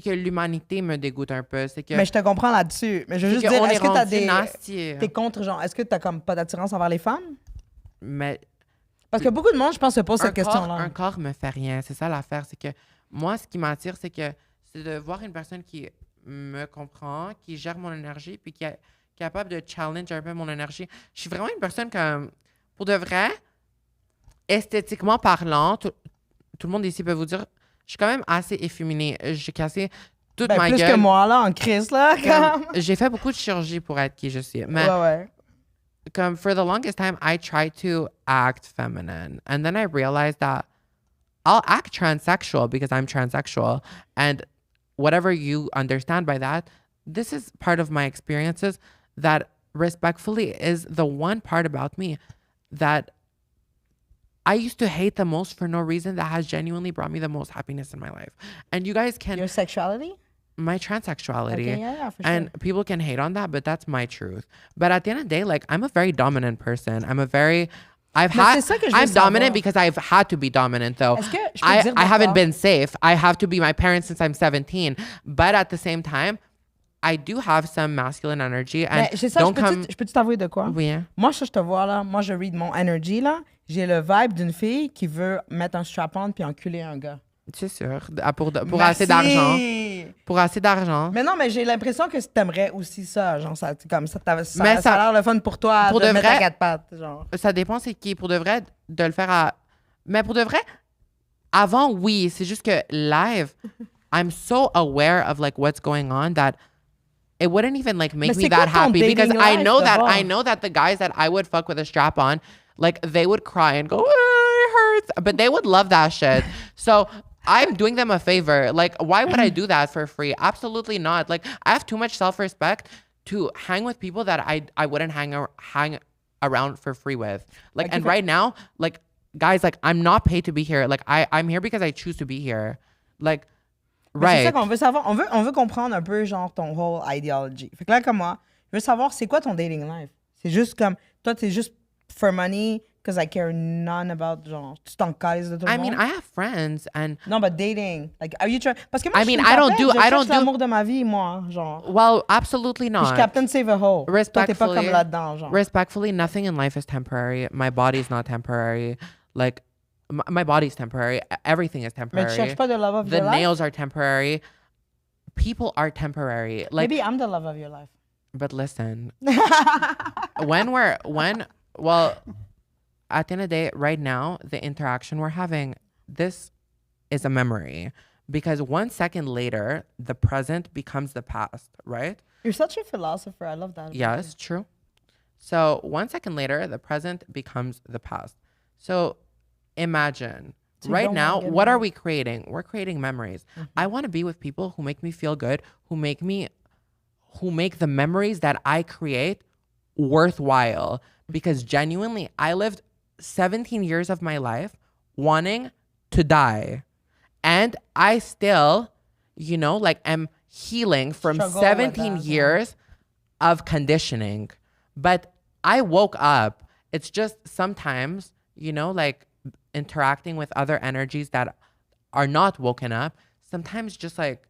que l'humanité me dégoûte un peu. C'est que, Mais je te comprends là-dessus. Mais je veux c'est juste dire, qu'on est est-ce que t'as rendu des... nasty. T'es contre, genre, est-ce que t'as comme pas d'attirance envers les femmes? Mais Parce que beaucoup de monde, je pense, se pose cette un question-là. corps me fait rien. C'est ça l'affaire. C'est que moi, ce qui m'attire, c'est de voir une personne qui me comprend, qui gère mon énergie, puis qui est capable de challenge un peu mon énergie. Je suis vraiment une personne comme, pour de vrai, esthétiquement parlant, tout le monde ici peut vous dire, je suis quand même assez efféminée. J'ai cassé toute Ben, ma plus gueule. que moi, là, en crise, là. Comme... J'ai fait beaucoup de chirurgie pour être qui je suis. Mais ouais. comme, for the longest time, I tried to act feminine. And then I realized that I'll act transsexual because I'm transsexual. And whatever you understand by that, this is part of my experiences that respectfully is the one part about me that I used to hate the most for no reason that has genuinely brought me the most happiness in my life. And you guys can... Your sexuality? My transsexuality. Okay, yeah, for sure. And people can hate on that, but that's my truth. But at the end of the day, like, I'm a very dominant person. I'm dominant because I've had to be dominant, though. Est-ce que je peux dire I haven't pourquoi? been safe. I have to be my parents since I'm 17. But at the same time, I do have some masculine energy. And Mais c'est ça, je peux-tu t'avouer de quoi? Oui. Moi, je te vois, là. Moi, je read mon energy, là. J'ai le vibe d'une fille qui veut mettre un strap-on puis enculer un gars. C'est sûr. Pour Merci. assez d'argent. Pour assez d'argent. Mais non, mais j'ai l'impression que t'aimerais aussi ça. Genre, ça, comme ça, Mais ça a l'air le fun pour toi pour de de mettre vrai, à quatre pattes. Genre. Ça dépend c'est qui. Pour de vrai, de le faire à... Mais pour de vrai, avant, oui. C'est juste que live, I'm so aware of like what's going on that it wouldn't even like make Mais me c'est that quoi ton happy because dating I life know that d'abord? the guys that I would fuck with a strap on, like they would cry and go, it hurts, but they would love that shit. So I'm doing them a favor. Like, why would I do that for free? Absolutely not. Like, I have too much self-respect to hang with people that I wouldn't hang around for free with. Like, and right now, like, guys, like, I'm not paid to be here. Like, I'm here because I choose to be here. Like, Mais c'est ça right. qu'on veut savoir. On veut comprendre un peu, genre, ton whole ideology. Fait que là, comme moi, je veux savoir, c'est quoi ton dating life? C'est juste comme, toi, t'es juste for money, because I care none about, genre, tu t'en calises de tout le I monde? mean, I have friends and... Non, but dating. Like, are you trying... Parce que moi, I je suis mean, une I don't capitaine, do- je I don't cherche do- l'amour de ma vie, moi, genre. Well, absolutely Puis je not. Captain Save a Hoe. Toi, t'es pas Respectfully, comme là-dedans, genre. respectfully, nothing in life is temporary. My body's not temporary. Like, my body's temporary. Everything is Mais temporary. tu cherches pas the love of The your life? nails are temporary. People are temporary. Like, Maybe I'm the love of your life. but listen, well, at the end of the day, right now, the interaction we're having, this is a memory. Because 1 second later, the present becomes the past, right? You're such a philosopher. I love that. Yes, true. So 1 second later, the present becomes the past. So imagine So you right don't now, wanna get what are married? we creating? We're creating memories. I want to be with people who make me feel good, who make the memories that I create worthwhile. Because genuinely, I lived 17 years of my life wanting to die. And I still you know, like am healing from Struggle with 17 that, years of conditioning. But I woke up. It's just sometimes, you know, like interacting with other energies that are not woken up. Sometimes just like,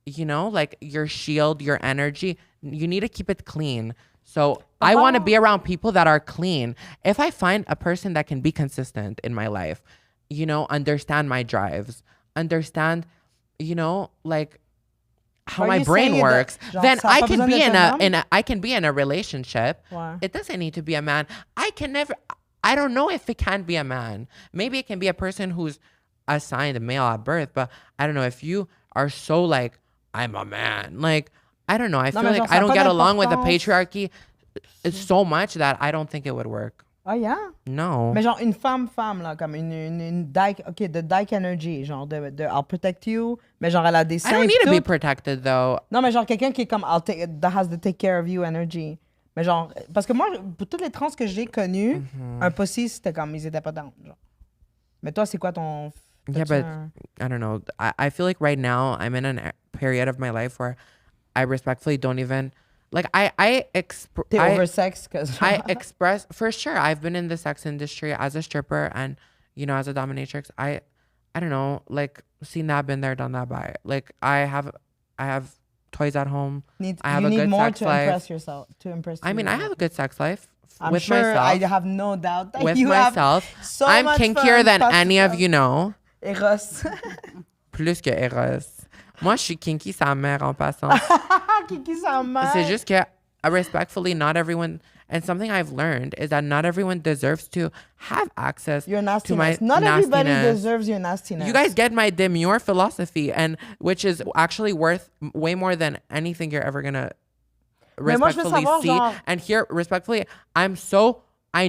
you know, like your shield, your energy, you need to keep it clean. So I want to be around people that are clean. If I find a person that can be consistent in my life, you know, understand my drives, understand, you know, like how my brain works, then I can be I can be in a relationship. Ouais. It doesn't need to be a man. I don't know if it can be a man. Maybe it can be a person who's assigned a male at birth, but I don't know if you are so like, I'm a man. Like, I don't know. I feel like I don't get along with the patriarchy so much that I don't think it would work. Ah, yeah? No. Mais genre une femme, là, comme une dyke, the dyke energy, genre I'll protect you, mais genre elle a des seins. I don't need to be protected though. Non, mais genre quelqu'un qui est comme, that has to take care of you energy. Mais genre, parce que moi, pour toutes les trans que j'ai connues, un pussy, c'était comme, ils étaient pas down, genre. Mais toi, c'est quoi ton... Yeah, but I don't know. I feel like right now I'm in a period of my life where I respectfully don't even like T'es oversexed because I express for sure. I've been in the sex industry as a stripper and you know as a dominatrix. I don't know, like seen that, been there, done that. By like I have toys at home. I have a good sex life. Impress yourself. To impress. I mean, I have a good sex life. I'm with sure. myself. I have no doubt that with you myself. Have so I'm much kinkier fun than any of you know. Eros. Plus que Eros. Moi, je suis kinky sa mère en passant. Kinky sa mère. C'est juste que, respectfully, not everyone, and something I've learned is that not everyone deserves to have access your nastiness. to my not nastiness. Everybody deserves your nastiness. You guys get my demure philosophy, and which is actually worth way more than anything you're ever gonna respectfully see. And here, respectfully, I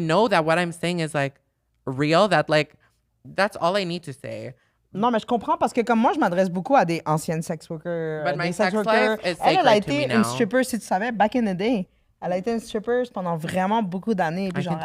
know that what I'm saying is like real, that like, that's all I need to say. Non, mais je comprends parce que comme moi, je m'adresse beaucoup à des anciennes sex workers. But my sex life is sacred elle a été to me une now. stripper, si tu savais, back in the day. Elle a été une stripper pendant vraiment beaucoup d'années. Puis genre,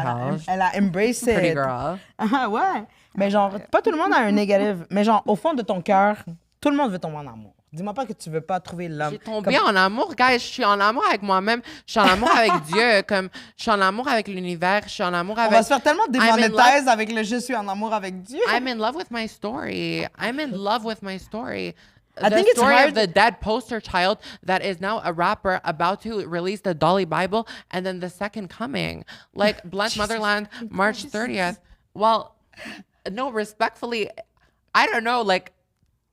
elle a embraced it. Pretty girl. Ah ouais. Mais genre, pas tout le monde a un négatif. Mais genre, au fond de ton cœur, tout le monde veut tomber en amour. Dis-moi pas que tu veux pas trouver l'homme. J'ai tombé en amour, guys. Je suis en amour avec moi-même. Je suis en amour avec Dieu. Comme, je suis en amour avec l'univers. Je suis en amour avec... On va se faire tellement démonétiser avec le « je suis en amour avec Dieu ». I'm in love with my story. I'm in love with my story. I think it's story hard. of the dead poster child that is now a rapper about to release the Dolly Bible and then the second coming. Like, Blunt Motherland, March 30th. Well, no, respectfully, I don't know. Like,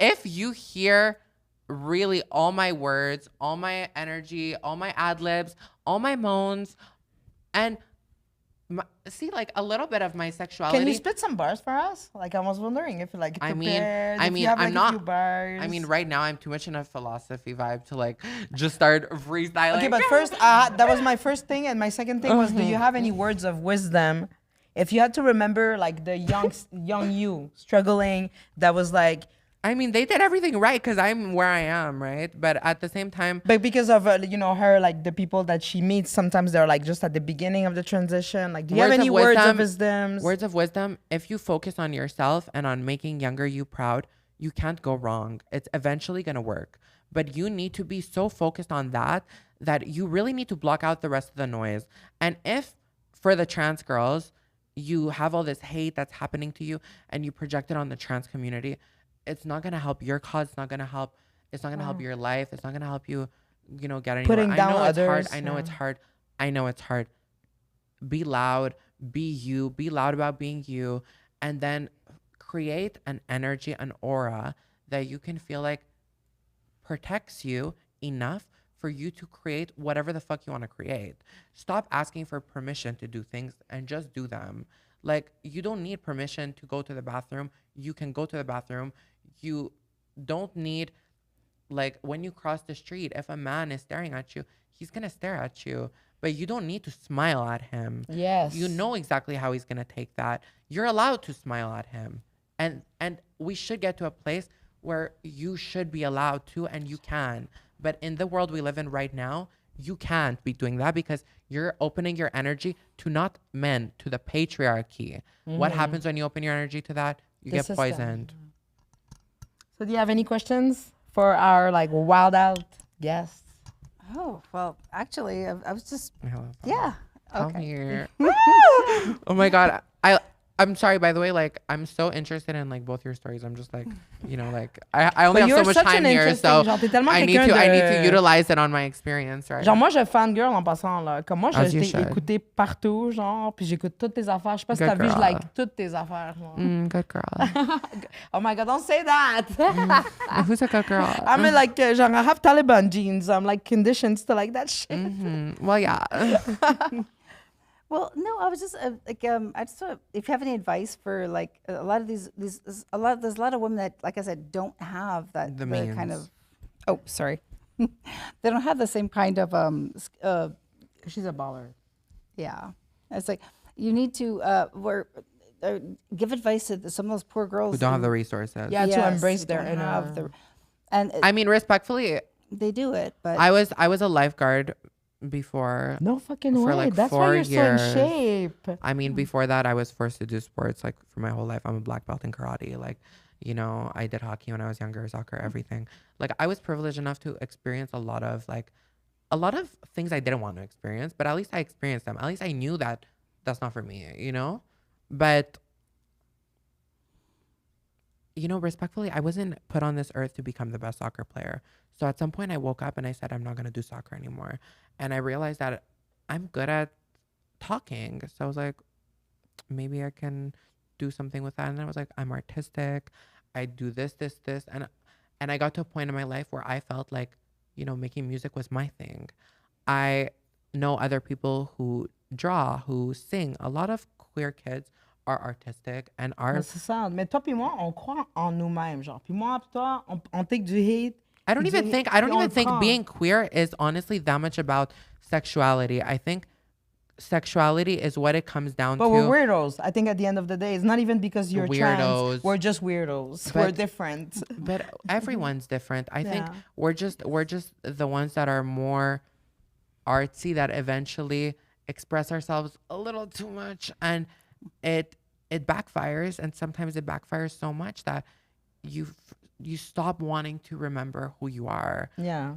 if you hear... really all my words, all my energy, all my ad-libs, all my moans, and see like a little bit of my sexuality. Can you spit some bars for us? Like I was wondering if like prepared, I mean, I'm not. A few bars. I mean, right now I'm too much in a philosophy vibe to like just start freestyling. Okay, but first, that was my first thing, and my second thing was, do you have any words of wisdom? If you had to remember like the young you struggling, that was like. I mean, they did everything right because I'm where I am, right? But at the same time... But because of, you know, her, like, the people that she meets, sometimes they're, like, just at the beginning of the transition. Like, do you have any words of wisdom? Words of wisdom. If you focus on yourself and on making younger you proud, you can't go wrong. It's eventually going to work. But you need to be so focused on that you really need to block out the rest of the noise. And if, for the trans girls, you have all this hate that's happening to you and you project it on the trans community... It's not going to help your cause. It's not going to help your life. It's not going to help you, you know, get anywhere. Putting down others. I know it's hard. I know it's hard. Be loud. Be you. Be loud about being you. And then create an energy, an aura that you can feel like protects you enough for you to create whatever the fuck you want to create. Stop asking for permission to do things and just do them. Like, you don't need permission to go to the bathroom. You can go to the bathroom. You don't need, like, when you cross the street, if a man is staring at you, he's going to stare at you. But you don't need to smile at him. Yes. You know exactly how he's going to take that. You're allowed to smile at him. And we should get to a place where you should be allowed to, and you can. But in the world we live in right now, you can't be doing that because you're opening your energy to not men, to the patriarchy. Mm-hmm. What happens when you open your energy to that? You get poisoned. So do you have any questions for our like wild out guests? Oh, well, actually, I was just, Hello. yeah. Come Okay. here. Oh my God. I'm sorry, by the way, like, I'm so interested in, like, both your stories. I'm just, like, you know, like, I only But have so you're much such time an here, interesting- so genre, t'es tellement I need quelqu'un to utilize it on my experience, right? Genre, moi, je fangirl en passant, là. Comme moi, As je you t'ai should. écouté partout, genre, puis j'écoute toutes tes affaires. Je sais pas si Good t'as vu, je girl. like toutes tes affaires, genre. Good girl. Oh my God, don't say that! Who's a good girl? I mean, like, genre, I have Taliban jeans. I'm, like, conditioned to like that shit. Well, yeah. Well, no, I was just I just thought if you have any advice for like a lot of there's a lot of women that, like I said, don't have that The kind means. of, oh, sorry, they don't have the same kind of She's a baller. yeah. It's like you need to give advice to some of those poor girls Who don't have the resources. Yeah, to Yes, embrace who their don't have inner... and I mean, respectfully, they do it, but I was a lifeguard before. No fucking For, way. like, That's 4 why you're years. so in shape. I mean, before that, I was forced to do sports, like, for my whole life. I'm a black belt in karate. Like, you know, I did hockey when I was younger, soccer, everything. Like, I was privileged enough to experience a lot of things I didn't want to experience, but at least I experienced them. At least I knew that that's not for me, you know? But, you know, respectfully, I wasn't put on this earth to become the best soccer player. So at some point I woke up and I said, I'm not going to do soccer anymore. And I realized that I'm good at talking. So I was like, maybe I can do something with that. And I was like, I'm artistic. I do this. And I got to a point in my life where I felt like, you know, making music was my thing. I know other people who draw, who sing. A lot of queer kids are artistic and are... Mais c'est ça. Mais toi puis moi, on croit en nous-mêmes, genre. Puis moi puis toi, on take du hate. I don't even think being queer is honestly that much about sexuality. I think sexuality is what it comes down But to. we're weirdos. I think at the end of the day, it's not even because you're trans. Weirdos. We're just weirdos. But- We're different. But everyone's different. I think Yeah. we're just the ones that are more artsy, that eventually express ourselves a little too much, and it backfires. And sometimes it backfires so much that you stop wanting to remember who you are. Yeah.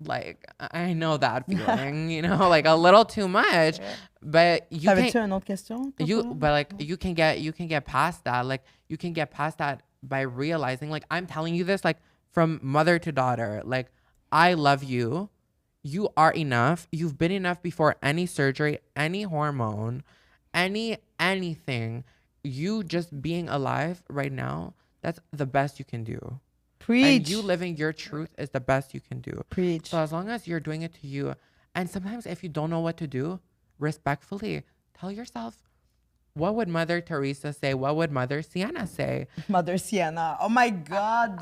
Like, I know that feeling, you know, like a little too much, but you T'avais-tu can't, une autre question? toi, you, pour moi? but like, you can get past that. Like, you can get past that by realizing, like, I'm telling you this, like, from mother to daughter, like, I love you. You are enough. You've been enough before any surgery, any hormone, anything. You just being alive right now, that's the best you can do. Preach. And you living your truth is the best you can do. Preach. So as long as you're doing it to you, and sometimes if you don't know what to do, respectfully, tell yourself, what would Mother Teresa say? What would Mother Sienna say? Mother Sienna. Oh my God.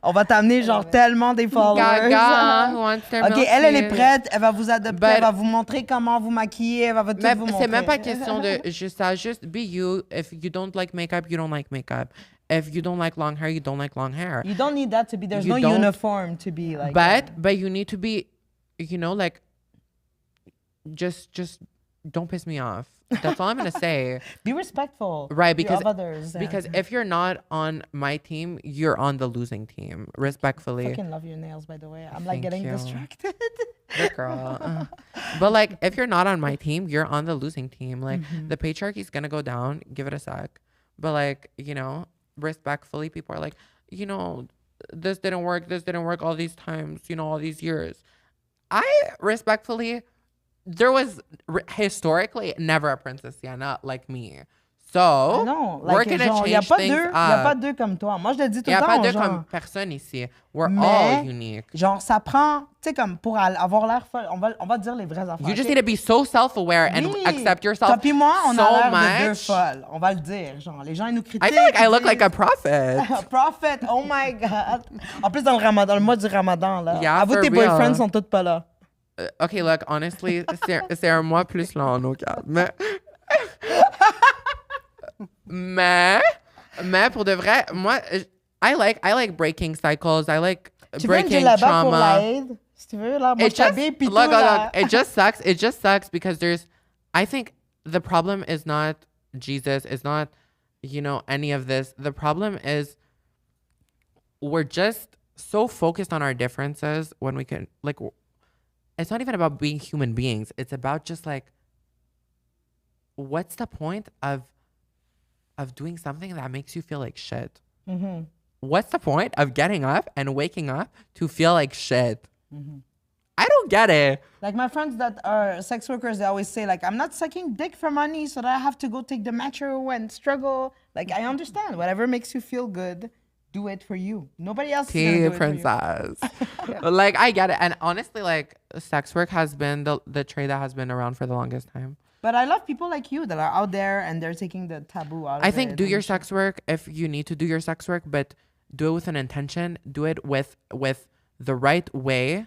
On va t'amener genre tellement des followers. Gaga, who wants their OK, milk elle est tea. prête. Elle va vous adopter. But- Elle va vous montrer comment vous maquiller. Elle va tout Mais vous c'est montrer. même pas question de juste ça. Just be you. If you don't like makeup, you don't like makeup. If you don't like long hair, you don't like long hair. You don't need that to be... There's You no don't- uniform to be like that. But you need to be, you know, like, just don't piss me off. That's all I'm gonna say. Be respectful. Right, of others. because if you're not on my team, you're on the losing team. Respectfully. I fucking love your nails, by the way. I'm like Thank getting you. distracted. Good girl. But like, if you're not on my team, you're on the losing team. Like, the patriarchy's gonna go down. Give it a sec. But like, you know, respectfully, people are like, you know, this didn't work all these times, you know, all these years. I respectfully, there was historically never a Princess Sienna like me. So, Non, we're like, gonna genre, change y a pas things deux, y a pas up. deux comme toi. Moi, je le dis tout Il n'y le a pas temps, de genre, comme personne ici. We're Mais- all unique. genre, ça prend, tu sais, comme pour avoir l'air folle, on va dire les vraies affaires. You just ok? need to be so self-aware and Oui. accept yourself Toi puis moi, on so a l'air de deux much. folles. On va le dire. Genre, les gens, ils nous critiquent. I feel like I look ils like a disent, prophet. Prophet, oh my God. En plus, dans le mois du Ramadan, là. Yeah, Avoue, for tes real. boyfriends sont tous pas là. Okay, look, honestly, c'est un mois plus long, au cas. Mais pour de vrai, moi, I like breaking cycles. I like Tu veux une breaking djellaba pour trauma. l'aide? Si tu veux, là, moi, It je just t'habille, puis tout, look, là. it just sucks because I think the problem is not Jesus, is not, you know, any of this. The problem is we're just so focused on our differences when we can, like, it's not even about being human beings. It's about just like, what's the point of doing something that makes you feel like shit? Mm-hmm. What's the point of getting up and waking up to feel like shit? Mm-hmm. I don't get it. Like my friends that are sex workers, they always say like, I'm not sucking dick for money so that I have to go take the metro and struggle. Like, I understand. Whatever makes you feel good, do it for you. Nobody else is gonna do it Princess. for you. Like, I get it. And honestly, like, sex work has been the trade that has been around for the longest time. But I love people like you that are out there and they're taking the taboo out of it. I think do your sex work if you need to do your sex work, but do it with an intention. Do it with the right way.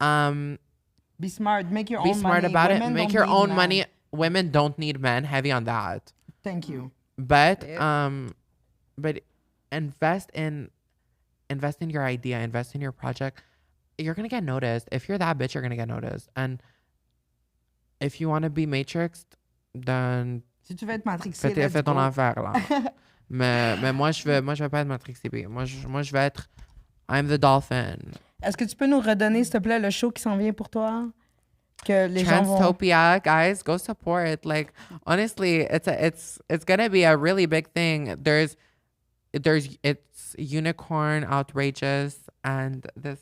Be smart. Make your own money. Be smart about it. Women Make don't your need own men. money. Women don't need men. Heavy on that. Thank you. But invest in your idea. Invest in your project. You're gonna get noticed. If you're that bitch, you're gonna get noticed. And if you want to be matrixed, then Si tu veux être matrixé, fais ton go. affaire là. mais moi je vais pas être matrixé. Moi je vais être I'm the dolphin. Est-ce que tu peux nous redonner, s'il te plaît, le show qui s'en vient pour toi? Que les gens vont... Transtopia, guys, go support. Like, honestly, it's gonna be a really big thing. It's unicorn, outrageous, and this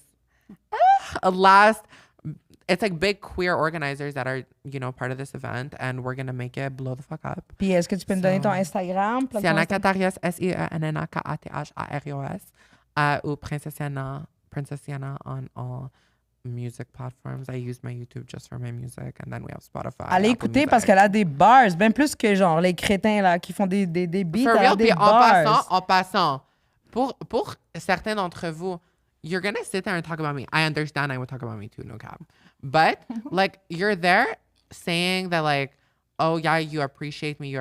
it's like big queer organizers that are, part of this event, and we're gonna make it blow the fuck up. Puis est-ce que tu peux me donner ton Instagram? Sienna Katharios, Sienna ou Princess Sienna on all music platforms. I use my YouTube just for my music, and then we have Spotify. Allez écouter parce qu'elle a des bars, bien plus que genre les crétins là qui font des beats. For elle a real, des puis bars. en passant, pour certains d'entre vous, you're gonna sit there and talk about me. I understand. I would talk about me too, no cap. But like, you're there saying that like, oh yeah, you appreciate me.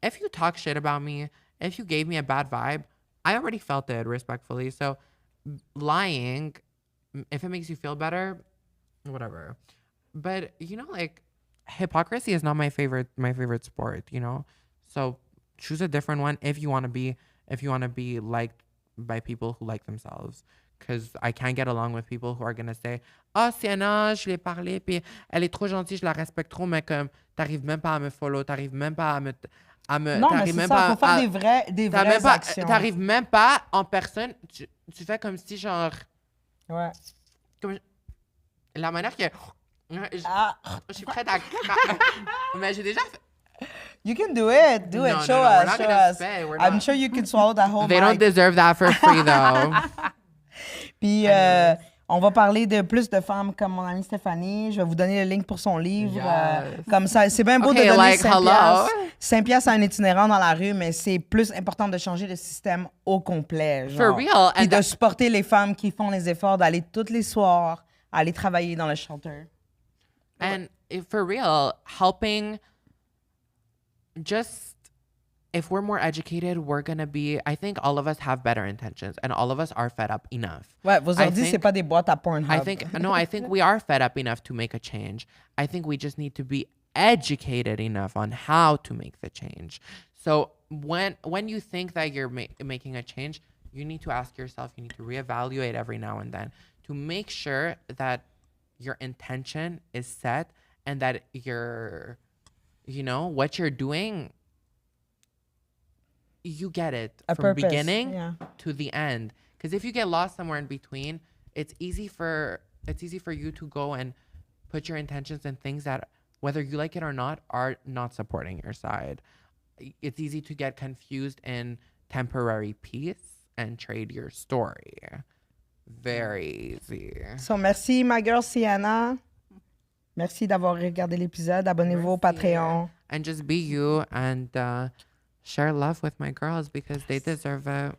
If you talk shit about me, if you gave me a bad vibe, I already felt it respectfully. So lying, if it makes you feel better, whatever. But like, hypocrisy is not my favorite sport, So choose a different one if you want to be liked by people who like themselves. Because I can't get along with people who are going to say, oh, Sienna, je l'ai parlé, puis elle est trop gentille, je la respecte trop, mais comme, t'arrives même pas à me follow, t'arrives même pas à me... Non, mais c'est ça, faut faire des vraies actions. T'arrives même pas en personne, tu fais comme si genre... Ouais. Comme, la manière que... Je suis prête à... mais j'ai déjà fait... You can do it. Do it. Show us. I'm sure you can swallow that whole They don't deserve that for free, though. Puis, on va parler de plus de femmes comme mon amie Stéphanie. Je vais vous donner le link pour son livre. Comme ça, c'est bien beau de donner like, 5 piastres à un itinérant dans la rue, mais c'est plus important de changer le système au complet. Genre. For real. Puis de supporter les femmes qui font les efforts d'aller tous les soirs, aller travailler dans le shelter. And for real, helping... Just, if we're more educated, we're going to be, I think all of us have better intentions and all of us are fed up enough. Ouais, vos ordi, c'est pas des boîtes à Pornhub. I think we are fed up enough to make a change. I think we just need to be educated enough on how to make the change. So when you think that you're making a change, you need to ask yourself, you need to reevaluate every now and then to make sure that your intention is set and that what you're doing, you get it from beginning to the end. Because if you get lost somewhere in between, it's easy for you to go and put your intentions in things that, whether you like it or not, are not supporting your side. It's easy to get confused in temporary peace and trade your story. Very easy. So, merci, ma girl Sienna. Merci d'avoir regardé l'épisode. Abonnez-vous au Patreon. And just be you and share love with my girls because they deserve it.